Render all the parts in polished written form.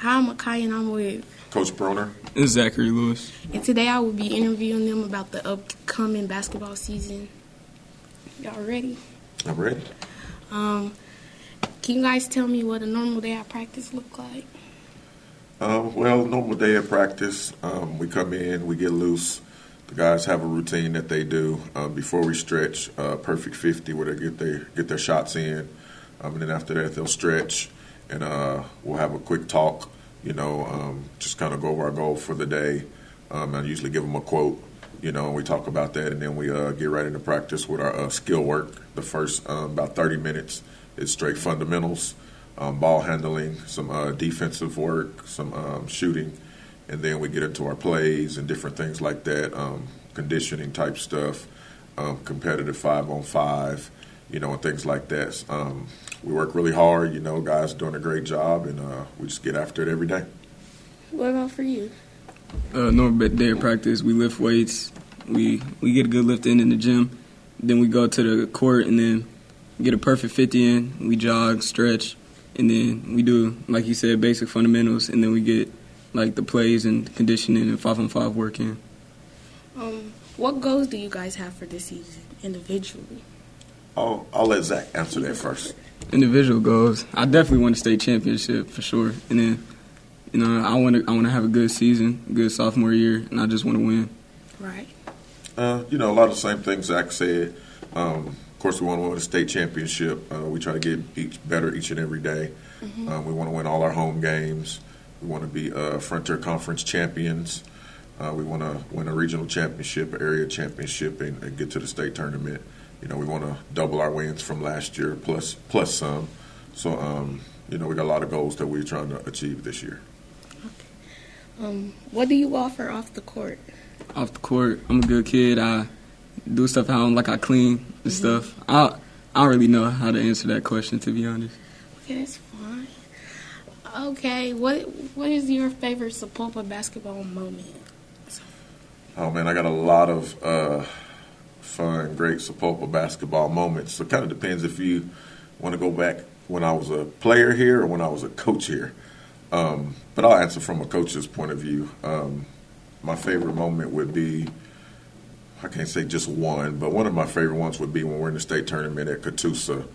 Hi, I'm Mekhia, and I'm with Coach Bruner and Zach Lewis. And today I will be interviewing them about the upcoming basketball season. Y'all ready? I'm ready. Can you guys tell me what a normal day at practice look like? Well, normal day at practice, we come in, we get loose. The guys have a routine that they do before we stretch, perfect 50 where they get their shots in. And then after that, they'll stretch, and we'll have a quick talk, just kind of go over our goal for the day. I usually give them a quote, and we talk about that, and then we get right into practice with our skill work. The first about 30 minutes is straight fundamentals, ball handling, some defensive work, some shooting, and then we get into our plays and different things like that, conditioning type stuff, competitive 5-on-5, and things like that. We work really hard, guys are doing a great job, and we just get after it every day. What about for you? Normal day of practice, we lift weights. We get a good lift in the gym. Then we go to the court and then get a perfect 50 in. We jog, stretch, and then we do, like you said, basic fundamentals, and then we get like the plays and conditioning and 5-on-5 work in. What goals do you guys have for this season individually? I'll let Zach answer that first. Individual goals, I definitely want to state championship for sure, and then I want to have a good season, good sophomore year, and I just want to win. Right. A lot of the same things Zach said. Of course, we want to win a state championship. We try to get better each and every day. Mm-hmm. We want to win all our home games. We want to be Frontier Conference champions. We want to win a regional championship, area championship, and get to the state tournament. We want to double our wins from last year plus some. So, we got a lot of goals that we're trying to achieve this year. Okay. What do you offer off the court? Off the court, I'm a good kid. I do stuff at home, like I clean and stuff. I don't really know how to answer that question, to be honest. Okay, that's fine. Okay, what is your favorite Sapulpa basketball moment? Oh, man, I got a lot of fun, great Sapulpa basketball moments. So it kind of depends if you want to go back when I was a player here or when I was a coach here. But I'll answer from a coach's point of view. My favorite moment would be, I can't say just one, but one of my favorite ones would be when we're in the state tournament at Catoosa.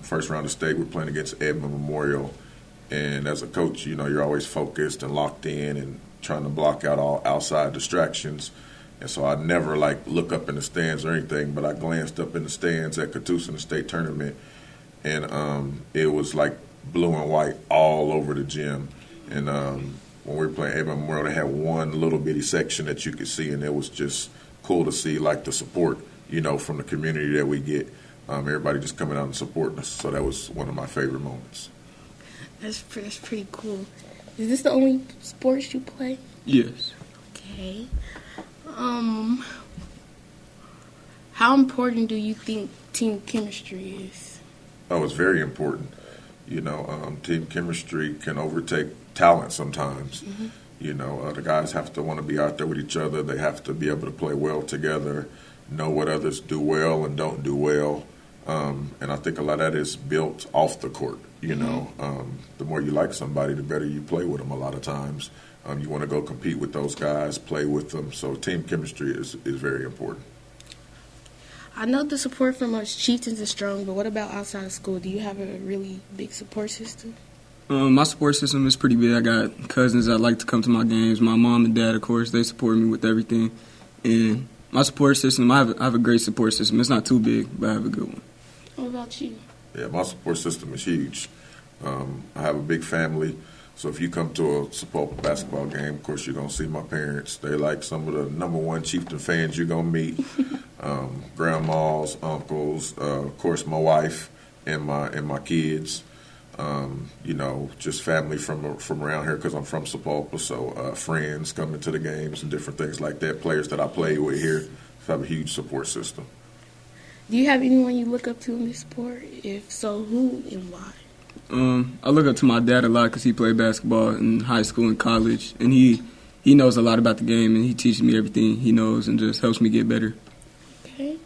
First round of state, we're playing against Edmond Memorial. And as a coach, you're always focused and locked in and trying to block out all outside distractions. And so I never, look up in the stands or anything, but I glanced up in the stands at Catoosa in the state tournament, and it was like blue and white all over the gym. And when we were playing Edmond Memorial, they had one little bitty section that you could see, and it was just cool to see, the support, from the community that we get. Everybody just coming out and supporting us. So that was one of my favorite moments. That's pretty cool. Is this the only sports you play? Yes. Okay. How important do you think team chemistry is? Oh, it's very important. Team chemistry can overtake talent sometimes. Mm-hmm. The guys have to want to be out there with each other. They have to be able to play well together, know what others do well and don't do well. And I think a lot of that is built off the court. The more you like somebody, the better you play with them a lot of times. You want to go compete with those guys, play with them. So team chemistry is very important. I know the support from us Chieftains is strong, but what about outside of school? Do you have a really big support system? My support system is pretty big. I got cousins that like to come to my games. My mom and dad, of course, they support me with everything. And my support system, I have a great support system. It's not too big, but I have a good one. What about you? Yeah, my support system is huge. I have a big family. So if you come to a Sapulpa basketball game, of course, you're going to see my parents. They're like some of the number one Chieftain fans you're going to meet. Grandmas, uncles, of course, my wife and my kids. Just family from around here because I'm from Sapulpa. So friends coming to the games and different things like that. Players that I play with here. So I have a huge support system. Do you have anyone you look up to in this sport? If so, who and why? I look up to my dad a lot because he played basketball in high school and college, and he knows a lot about the game, and he teaches me everything he knows and just helps me get better. Okay.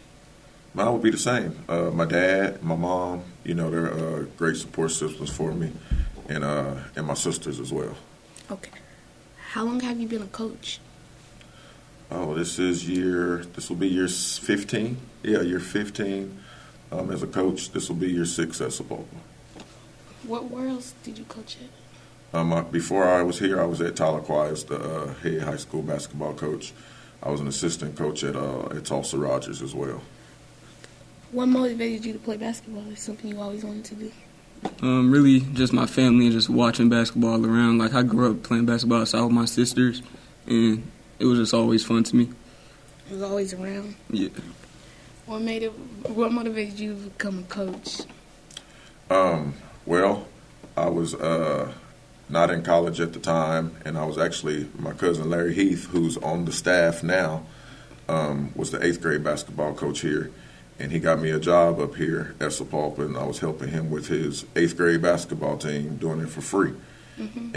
Mine would be the same. My dad, my mom, they're great support systems for me. and my sisters as well. Okay. How long have you been a coach? Oh, this will be year 15. Yeah, year 15 as a coach. This will be year 6 at Sapulpa. Where else did you coach at? Before I was here, I was at Tahlequah as the head high school basketball coach. I was an assistant coach at Tulsa Rogers as well. What motivated you to play basketball? Is something you always wanted to do? Really, just my family and just watching basketball around. Like, I grew up playing basketball outside with my sisters, and it was just always fun to me. It was always around? Yeah. What motivated you to become a coach? Well, I was not in college at the time, and I was actually, my cousin Larry Heath, who's on the staff now, was the 8th grade basketball coach here. And he got me a job up here at Sapulpa, and I was helping him with his 8th grade basketball team, doing it for free. Mm-hmm.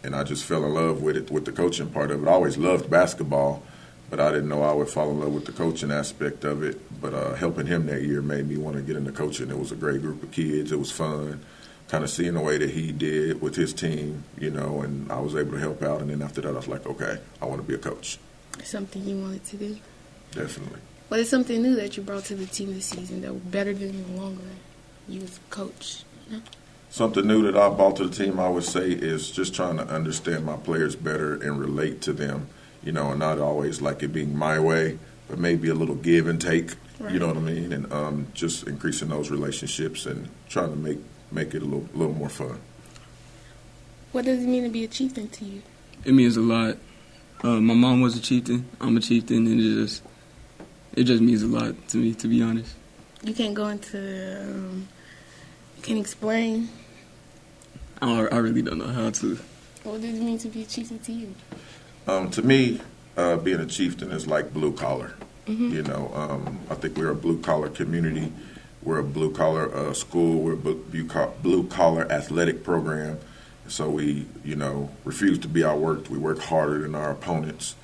And I just fell in love with it, with the coaching part of it. I always loved basketball, but I didn't know I would fall in love with the coaching aspect of it. But helping him that year made me want to get into coaching. It was a great group of kids. It was fun, kind of seeing the way that he did with his team, and I was able to help out. And then after that, I was like, okay, I want to be a coach. Something you wanted to do? Definitely. What is something new that you brought to the team this season that was better than in the long run? You as a coach. Something new that I brought to the team, I would say, is just trying to understand my players better and relate to them, and not always like it being my way, but maybe a little give and take, right. You know what I mean? And just increasing those relationships and trying to make it a little more fun. What does it mean to be a Chieftain to you? It means a lot. My mom was a Chieftain. I'm a Chieftain, and it just means a lot to me, to be honest. You can't go into, you can't explain? I really don't know how to. What does it mean to be a Chieftain to you? To me, being a Chieftain is like blue collar. Mm-hmm. I think we're a blue collar community. We're a blue collar school. We're a blue collar athletic program. So we, refuse to be outworked. We work harder than our opponents.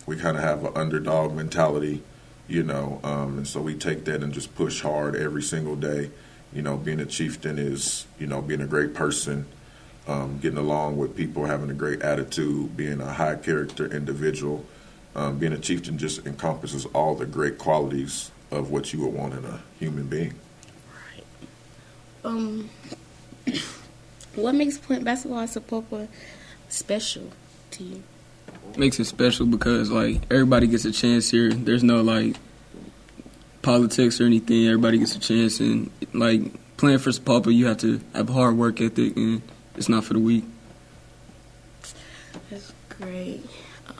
We kind of have an underdog mentality, and so we take that and just push hard every single day. Being a Chieftain is, being a great person, getting along with people, having a great attitude, being a high character individual. Being a Chieftain just encompasses all the great qualities of what you would want in a human being. Right. What makes playing basketball at Sapulpa special to you? Makes it special because, everybody gets a chance here. There's no, politics or anything. Everybody gets a chance. And, playing for Sapulpa, you have to have a hard work ethic, and it's not for the weak. That's great.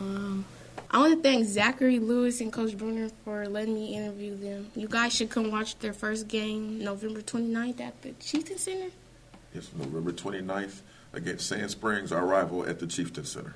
I want to thank Zachary Lewis and Coach Bruner for letting me interview them. You guys should come watch their first game November 29th at the Chieftain Center. Yes, November 29th against Sand Springs, our rival at the Chieftain Center.